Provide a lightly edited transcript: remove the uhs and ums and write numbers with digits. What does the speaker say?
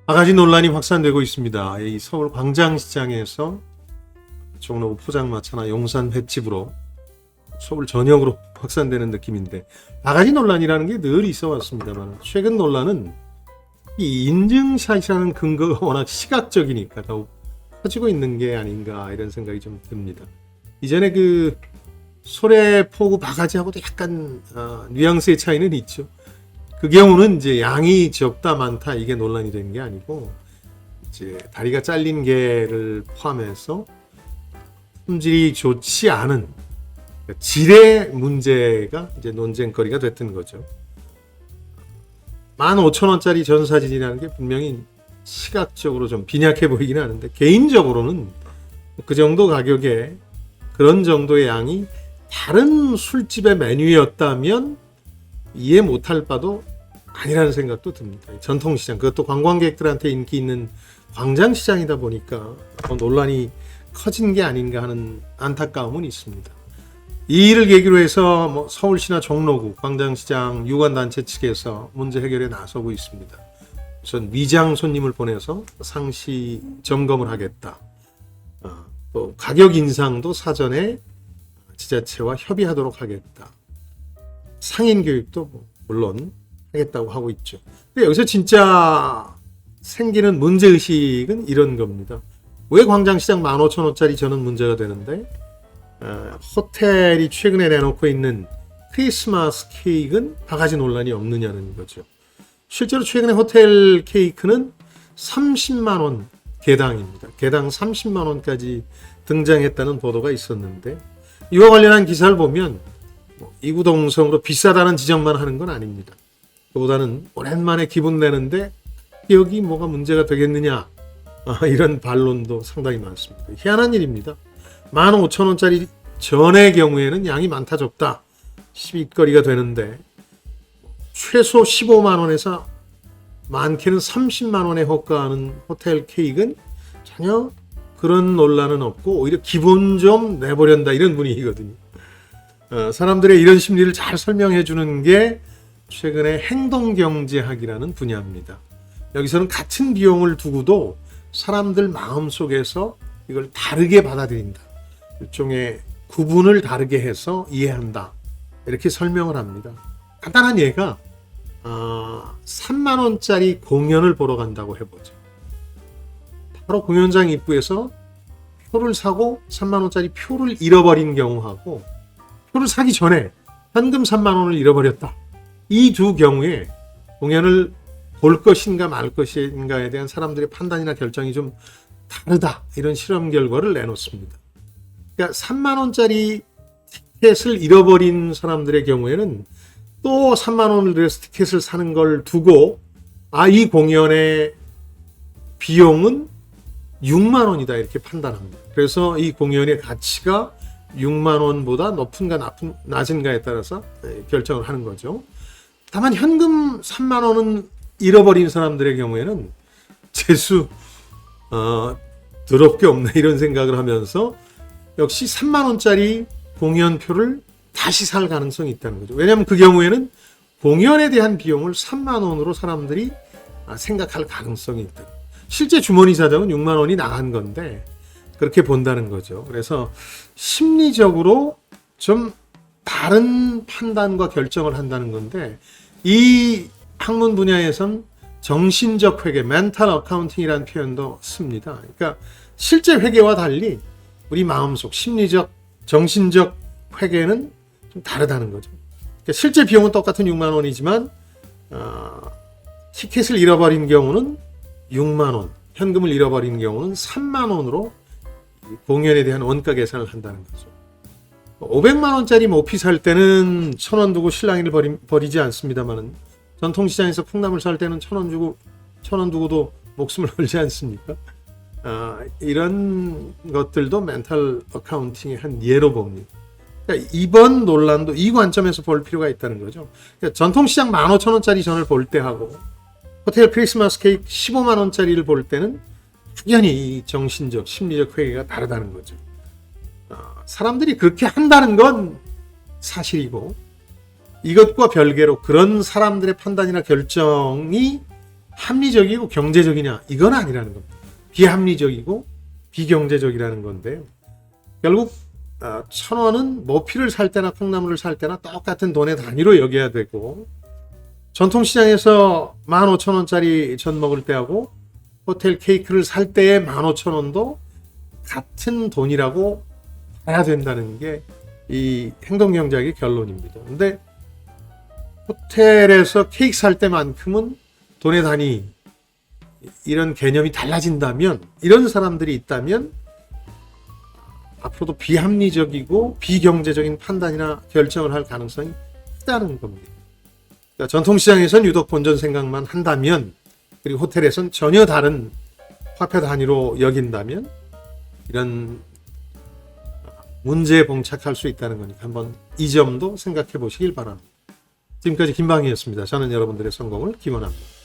바가지 논란이 확산되고 있습니다. 이 서울 광장시장에서 종로 포장마차나 용산 횟집으로 서울 전역으로 확산되는 느낌인데, 바가지 논란이라는 게 늘 있어 왔습니다만 최근 논란은 이 인증샷이라는 근거가 워낙 시각적이니까 더욱 커지고 있는 게 아닌가, 이런 생각이 좀 듭니다. 이전에 그 소래포구 바가지하고도 약간 뉘앙스의 차이는 있죠. 그 경우는 이제 양이 적다 많다 이게 논란이 된 게 아니고, 이제 다리가 잘린 개를 포함해서 품질이 좋지 않은 질의 문제가 이제 논쟁거리가 됐던 거죠. 15,000원짜리 전사진이라는 게 분명히 시각적으로 좀 빈약해 보이긴 하는데, 개인적으로는 그 정도 가격에 그런 정도의 양이 다른 술집의 메뉴였다면 이해 못할 바도 아니라는 생각도 듭니다. 전통시장, 그것도 관광객들한테 인기 있는 광장시장이다 보니까 논란이 커진 게 아닌가 하는 안타까움은 있습니다. 이 일을 계기로 해서 서울시나 종로구, 광장시장, 유관단체 측에서 문제 해결에 나서고 있습니다. 우선 위장 손님을 보내서 상시 점검을 하겠다. 또 가격 인상도 사전에 지자체와 협의하도록 하겠다. 상인 교육도 물론 하겠다고 하고 있죠. 근데 여기서 진짜 생기는 문제의식은 이런 겁니다. 왜 광장시장 15,000원짜리 저는 문제가 되는데, 호텔이 최근에 내놓고 있는 크리스마스 케이크는 바가지 논란이 없느냐는 거죠. 실제로 최근에 호텔 케이크는 30만 원 개당입니다. 개당 30만 원까지 등장했다는 보도가 있었는데, 이와 관련한 기사를 보면 이구동성으로 비싸다는 지적만 하는 건 아닙니다. 그보다는 오랜만에 기분 내는데 여기 뭐가 문제가 되겠느냐, 이런 반론도 상당히 많습니다. 희한한 일입니다. 15,000원짜리 전의 경우에는 양이 많다 적다 시비거리가 되는데, 최소 15만 원에서 많게는 30만 원에 호가하는 호텔 케이크는 전혀 그런 논란은 없고 오히려 기분 좀 내보련다, 이런 분위기거든요. 사람들의 이런 심리를 잘 설명해 주는 게 최근에 행동경제학이라는 분야입니다. 여기서는 같은 비용을 두고도 사람들 마음속에서 이걸 다르게 받아들인다, 일종의 구분을 다르게 해서 이해한다, 이렇게 설명을 합니다. 간단한 예가 3만 원짜리 공연을 보러 간다고 해보죠. 바로 공연장 입구에서 표를 사고 3만 원짜리 표를 잃어버린 경우하고, 표를 사기 전에 현금 3만 원을 잃어버렸다, 이 두 경우에 공연을 볼 것인가 말 것인가에 대한 사람들의 판단이나 결정이 좀 다르다, 이런 실험 결과를 내놓습니다. 그러니까 3만 원짜리 티켓을 잃어버린 사람들의 경우에는 또 3만 원을 들여서 티켓을 사는 걸 두고, 이 공연의 비용은 6만 원이다, 이렇게 판단합니다. 그래서 이 공연의 가치가 6만 원보다 높은가 낮은가에 따라서 결정을 하는 거죠. 다만 현금 3만 원은 잃어버린 사람들의 경우에는 재수 더럽게 없네, 이런 생각을 하면서 역시 3만 원짜리 공연표를 다시 살 가능성이 있다는 거죠. 왜냐하면 그 경우에는 공연에 대한 비용을 3만 원으로 사람들이 생각할 가능성이 있다. 실제 주머니 사정은 6만 원이 나간 건데 그렇게 본다는 거죠. 그래서 심리적으로 좀 다른 판단과 결정을 한다는 건데, 이 학문 분야에선 정신적 회계, 멘탈 어카운팅이라는 표현도 씁니다. 그러니까 실제 회계와 달리 우리 마음속 심리적, 정신적 회계는 좀 다르다는 거죠. 그러니까 실제 비용은 똑같은 6만 원이지만 티켓을 잃어버린 경우는 6만 원, 현금을 잃어버린 경우는 3만 원으로 공연에 대한 원가 계산을 한다는 거죠. 500만 원짜리 모피 살 때는 1,000원 두고 실랑이를 버리지 않습니다만은, 전통시장에서 콩나물 살 때는 1,000원 두고도 목숨을 걸지 않습니까? 이런 것들도 멘탈 어카운팅의 한 예로 봅니다. 그러니까 이번 논란도 이 관점에서 볼 필요가 있다는 거죠. 그러니까 전통시장 15,000원짜리 전을 볼 때하고 호텔 크리스마스 케이크 15만 원짜리를 볼 때는 확연히 정신적, 심리적 회계가 다르다는 거죠. 사람들이 그렇게 한다는 건 사실이고, 이것과 별개로 그런 사람들의 판단이나 결정이 합리적이고 경제적이냐? 이건 아니라는 겁니다. 비합리적이고 비경제적이라는 건데요. 결국 1,000원은 모피를 살 때나 콩나물을 살 때나 똑같은 돈의 단위로 여겨야 되고, 전통시장에서 15,000원짜리 전 먹을 때하고 호텔 케이크를 살 때의 15,000원도 같은 돈이라고 봐야 된다는 게 이 행동경제학의 결론입니다. 근데 호텔에서 케이크 살 때만큼은 돈의 단위, 이런 개념이 달라진다면, 이런 사람들이 있다면 앞으로도 비합리적이고 비경제적인 판단이나 결정을 할 가능성이 크다는 겁니다. 그러니까 전통시장에선 유독 본전 생각만 한다면, 그리고 호텔에선 전혀 다른 화폐 단위로 여긴다면 이런 문제에 봉착할 수 있다는 거니까 한번 이 점도 생각해 보시길 바랍니다. 지금까지 김방희였습니다. 저는 여러분들의 성공을 기원합니다.